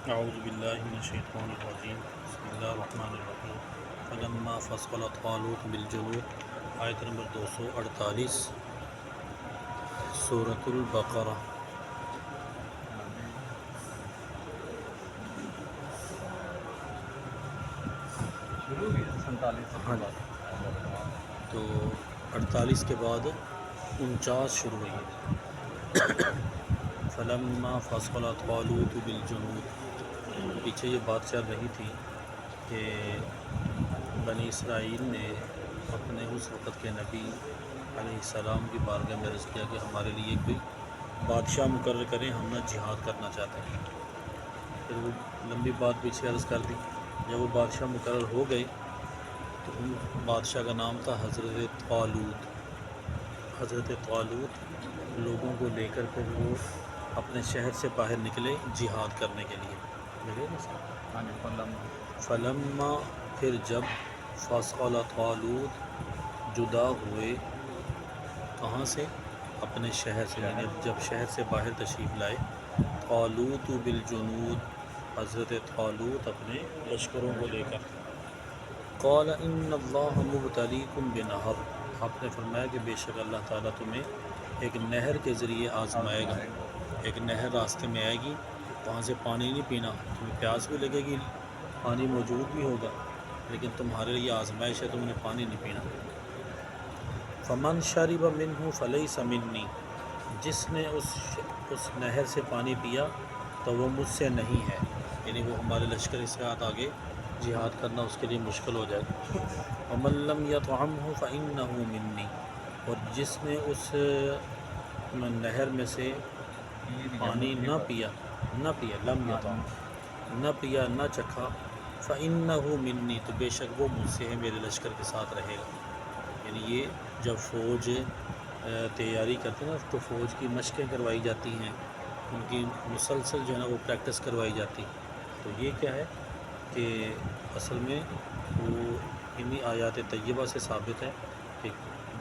اعوذ باللہ من الشیطان الرجیم بسم اللہ الرحمن الرحیم فلما فصل طالوت بالجنود آیت نمبر 248 سورۃ البقرہ۔ ہاں جی، تو 48 کے بعد 49 شروع ہوئی ہے۔ فلما فصل طالوت بالجنود، پیچھے یہ بات چل رہی تھی کہ بنی اسرائیل نے اپنے اس وقت کے نبی علیہ السلام کی بارگاہ میں عرض کیا کہ ہمارے لیے کوئی بادشاہ مقرر کریں، ہم نہ جہاد کرنا چاہتے ہیں۔ پھر وہ لمبی بات پیچھے عرض کر دی۔ جب وہ بادشاہ مقرر ہو گئے تو ان بادشاہ کا نام تھا حضرت طالوت۔ حضرت طالوت لوگوں کو لے کر پھر وہ اپنے شہر سے باہر نکلے جہاد کرنے کے لیے۔ فلما، پھر جب فصل طالوت، جدا ہوئے کہاں سے؟ اپنے شہر سے، یعنی جب شہر سے باہر تشریف لائے۔ طالوت بالجنود، حضرت طالوت اپنے لشکروں کو لے کر۔ قال ان اللہ مبتلیکم بنہر، آپ نے فرمایا کہ بے شک اللہ تعالیٰ تمہیں ایک نہر کے ذریعے آزمائے گا۔ ایک نہر راستے میں آئے گی، وہاں سے پانی نہیں پینا، تمہیں پیاس بھی لگے گی، پانی موجود بھی ہوگا، لیکن تمہارے لیے آزمائش ہے، تم نے پانی نہیں پینا۔ فمن شرب منہ فلیس منی، جس نے اس نہر سے پانی پیا تو وہ مجھ سے نہیں ہے، یعنی وہ ہمارے لشکر کے ساتھ آگے جہاد کرنا اس کے لیے مشکل ہو جائے گا۔ ومن لم یطعمہ فإنہ منی، اور جس نے اس نہر میں سے پانی نہ پیا لم یطعم، نہ پیا نہ چکھا، فإنہ منی، تو بے شک وہ مجھ سے ہے، میرے لشکر کے ساتھ رہے گا۔ یعنی یہ جب فوج تیاری کرتے ہیں نا، تو فوج کی مشقیں کروائی جاتی ہیں، ان کی مسلسل جو ہے نا وہ پریکٹس کروائی جاتی۔ تو یہ کیا ہے کہ اصل میں وہ انہی آیات طیبہ سے ثابت ہے کہ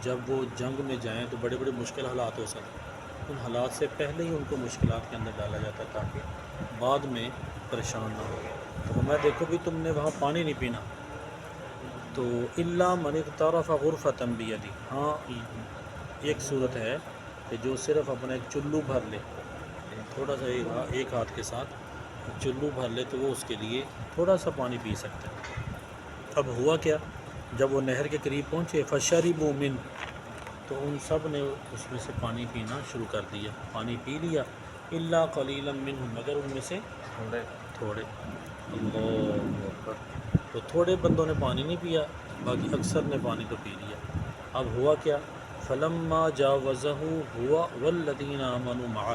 جب وہ جنگ میں جائیں تو بڑے بڑے مشکل حالات ہو سکتے ہیں، ان حالات سے پہلے ہی ان کو مشکلات کے اندر ڈالا جاتا ہے تاکہ بعد میں پریشان نہ ہو۔ تو میں دیکھو بھی تم نے وہاں پانی نہیں پینا، تو الا من اغترف غرفۃ بیدی، ہاں ایک صورت ہے کہ جو صرف اپنا ایک چلو بھر لے، تھوڑا سا ایک ہاتھ کے ساتھ چلو بھر لے، تو وہ اس کے لیے تھوڑا سا پانی پی سکتے ہیں۔ اب ہوا کیا، جب وہ نہر کے قریب پہنچے، فشربوا من، تو ان سب نے اس میں سے پانی پینا شروع کر دیا، پانی پی لیا۔ الا قلیلا منہم، مگر ان میں سے تھوڑے۔ اللہ اکبر، تو تھوڑے بندوں نے پانی نہیں پیا، باقی اکثر نے پانی تو پی لیا۔ اب ہوا کیا، فلما جاوزہ ہوا والذین آمنوا معہ،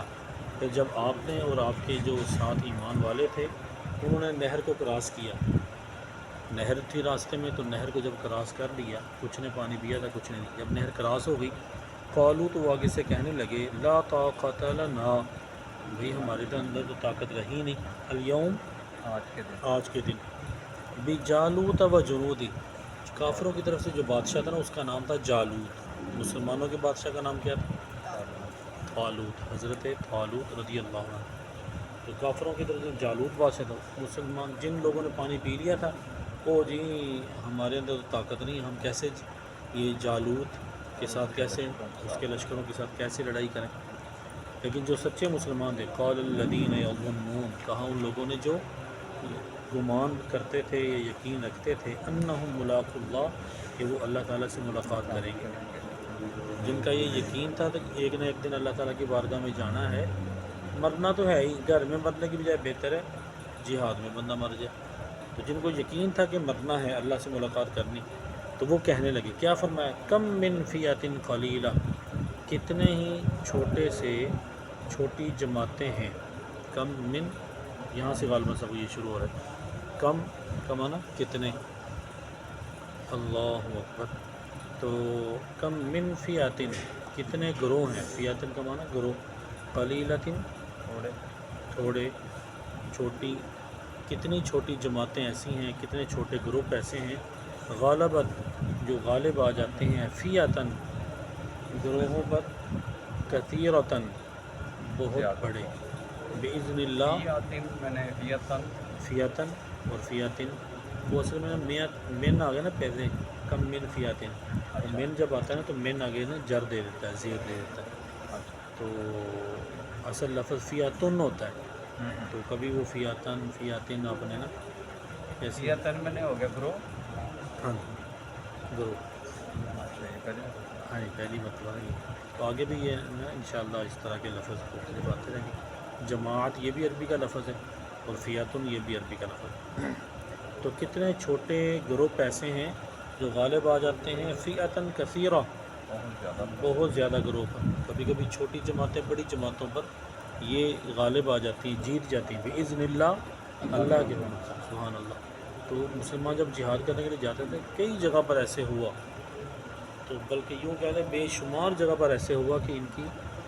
پھر جب آپ نے اور آپ کے جو ساتھ ایمان والے تھے انہوں نے نہر کو کراس کیا، نہر تھی راستے میں، تو نہر کو جب کراس کر لیا، کچھ نے پانی پیا تھا کچھ نے نہیں، جب نہر کراس ہو گئی، قالوا، تو وہ آگے سے کہنے لگے، لا طاقت لنا، بھئی ہمارے تو اندر تو طاقت رہی نہیں، الیوم، آج کے دن، بجالوت و جنودی، کافروں کی طرف سے جو بادشاہ تھا نا اس کا نام تھا جالوت، مسلمانوں کے بادشاہ کا نام کیا تھا؟ طالوت، حضرت طالوت رضی اللہ عنہ۔ تو کافروں کی طرف سے جالوت بادشاہ تھا، مسلمان جن لوگوں نے پانی پی لیا تھا، وہ جی ہمارے اندر تو طاقت نہیں، ہم کیسے یہ جالوت کے ساتھ کیسے، اس کے لشکروں کے ساتھ کیسے لڑائی کریں۔ لیکن جو سچے مسلمان تھے، قال الذین یظنون، کہا ان لوگوں نے جو گمان کرتے تھے یا یقین رکھتے تھے، انہم ملاقو اللہ، کہ وہ اللہ تعالیٰ سے ملاقات کریں گے، جن کا یہ یقین تھا کہ ایک نہ ایک دن اللہ تعالیٰ کی بارگاہ میں جانا ہے، مرنا تو ہے ہی، گھر میں مرنے کی بجائے بہتر ہے جہاد میں بندہ مر جائے۔ تو جن کو یقین تھا کہ مرنا ہے، اللہ سے ملاقات کرنی، تو وہ کہنے لگے، کیا فرمایا، کم من فیۃ قلیلہ، کتنے ہی چھوٹے سے چھوٹی جماعتیں ہیں، کم من، یہاں سے غالباً سب یہ شروع ہو رہا ہے، کم کا معنی کتنے، اللہ اکبر، تو کم من فیۃ، کتنے گروہ ہیں، فیۃ کا معنی گروہ، قلیلۃ تھوڑے، چھوٹی، کتنی چھوٹی جماعتیں ایسی ہیں، کتنے چھوٹے گروپ ایسے ہیں، غالبت، جو غالب آ جاتے ہیں، فیۃً، گروہوں پر، کثیرۃً، بہت بڑے، بِإِذْنِ اللہ فیاتن میں نے فیاتن فیاتن اور فیاتن، وہ اصل میں نا من آ گیا نا پہلے، کم من فیاتن، اور اچھا من جب آتا ہے نا تو من آگے نا جر دے دیتا ہے، زیر دے دیتا ہے، اچھا تو اصل لفظ فیاتن ہوتا ہے، تو کبھی وہ فیاتن فیاتن آپ نے نا ایسے، فیاتن میں نے ہو گیا برو. ہاں گرو، اچھا یہ پہلے ہاں یہ پہلی مرتبہ ہے یہ، تو آگے بھی یہ نا انشاءاللہ اس طرح کے لفظ مختلف آتے رہیں گے. جماعت یہ بھی عربی کا لفظ ہے، اور فیاتن یہ بھی عربی کا لفظ ہے. تو کتنے چھوٹے گروپ ایسے ہیں جو غالب آ جاتے ہیں، فیاتن کثیرہ، بہت زیادہ. بہت زیادہ گروپ ہیں. کبھی کبھی چھوٹی جماعتیں بڑی جماعتوں پر یہ غالب آ جاتی ہیں، جیت جاتی ہیں بِإِذْنِ اللہ، اللہ کے حکم سے، سبحان اللہ. تو مسلمان جب جہاد کرنے کے لیے جاتے تھے کئی جگہ پر ایسے ہوا، تو بلکہ یوں کہہ لیں بے شمار جگہ پر ایسے ہوا کہ ان کی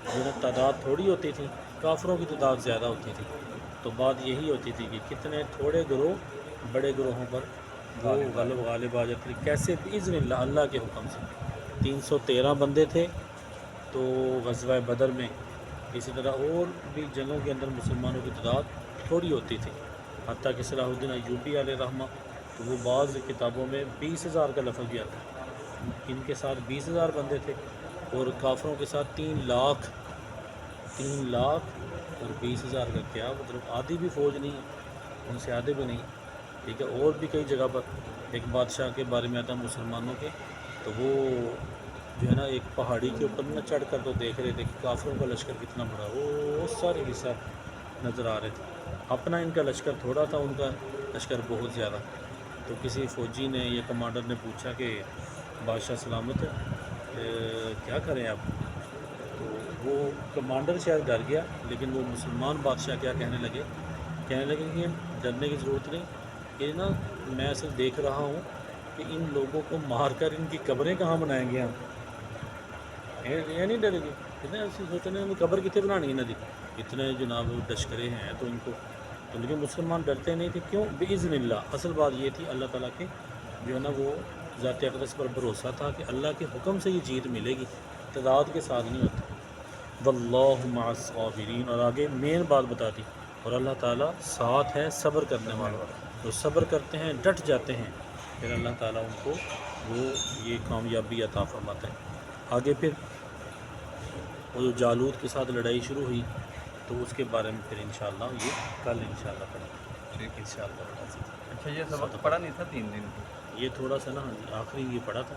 جو ہے تعداد تھوڑی ہوتی تھی، کافروں کی تعداد زیادہ ہوتی تھی. تو بات یہی ہوتی تھی کہ کتنے تھوڑے گروہ بڑے گروہوں پر وہ غالب آ جاتے تھے. کیسے؟ بِإِذْنِ اللہ، اللہ کے حکم سے. 313 بندے تھے تو غزوہ بدر میں، اسی طرح اور بھی جنگوں کے اندر مسلمانوں کی تعداد تھوڑی ہوتی تھی، حتیٰ کہ صلاح الدین ایوبی علیہ رحمہ، تو وہ بعض کتابوں میں 20,000 کا لفظ بھی آتا ہے. ان کے ساتھ 20,000 بندے تھے، اور کافروں کے ساتھ 3 لاکھ اور 20,000 کا کیا مطلب، آدھی بھی فوج نہیں ہے ان سے، آدھے بھی نہیں. ٹھیک ہے. اور بھی کئی جگہ پر ایک بادشاہ کے بارے میں آتا ہے مسلمانوں کے، تو وہ جو ہے نا ایک پہاڑی کے اوپر نہ چڑھ کر تو دیکھ رہے تھے کہ کافروں کا لشکر کتنا بڑا، وہ سارے کے ساتھ نظر آ رہے تھے. اپنا ان کا لشکر تھوڑا تھا، ان کا لشکر بہت زیادہ. تو کسی فوجی نے یا کمانڈر نے پوچھا کہ بادشاہ سلامت ہے، کیا کریں آپ؟ تو وہ کمانڈر شاید ڈر گیا، لیکن وہ مسلمان بادشاہ کیا کہنے لگے کہ ڈرنے کی ضرورت نہیں، کہ نا میں صرف دیکھ رہا ہوں کہ ان لوگوں کو مار کر ان کی قبریں کہاں بنائیں گے ہم. یہ نہیں ڈرے گی، اتنے ایسی سوچنے ان قبر کتنے بنانی ہے نا جی، اتنے جناب لشکرے ہیں تو ان کو. تو لیکن مسلمان ڈرتے نہیں تھے، کیوں؟ بِإِذْنِ اللہ. اصل بات یہ تھی اللہ تعالیٰ کے جو ہے نا وہ ذات اقدس پر بھروسہ تھا کہ اللہ کے حکم سے یہ جیت ملے گی، تعداد کے ساتھ نہیں ہوتی. واللہ مع الصابرین، اور آگے مین بات بتا دی، اور اللہ تعالیٰ ساتھ ہے صبر کرنے والوں. جو صبر کرتے ہیں، ڈٹ جاتے ہیں، پھر اللہ تعالیٰ ان کو وہ یہ کامیابی عطا فرماتا ہے. آگے پھر وہ جو جالوت کے ساتھ لڑائی شروع ہوئی، تو اس کے بارے میں پھر انشاءاللہ یہ کل انشاءاللہ پڑھیں گے، ٹھیک. انشاءاللہ. اچھا یہ سبق پڑھا نہیں تھا 3 دن. یہ تھوڑا سا نا آخری یہ پڑھا تھا.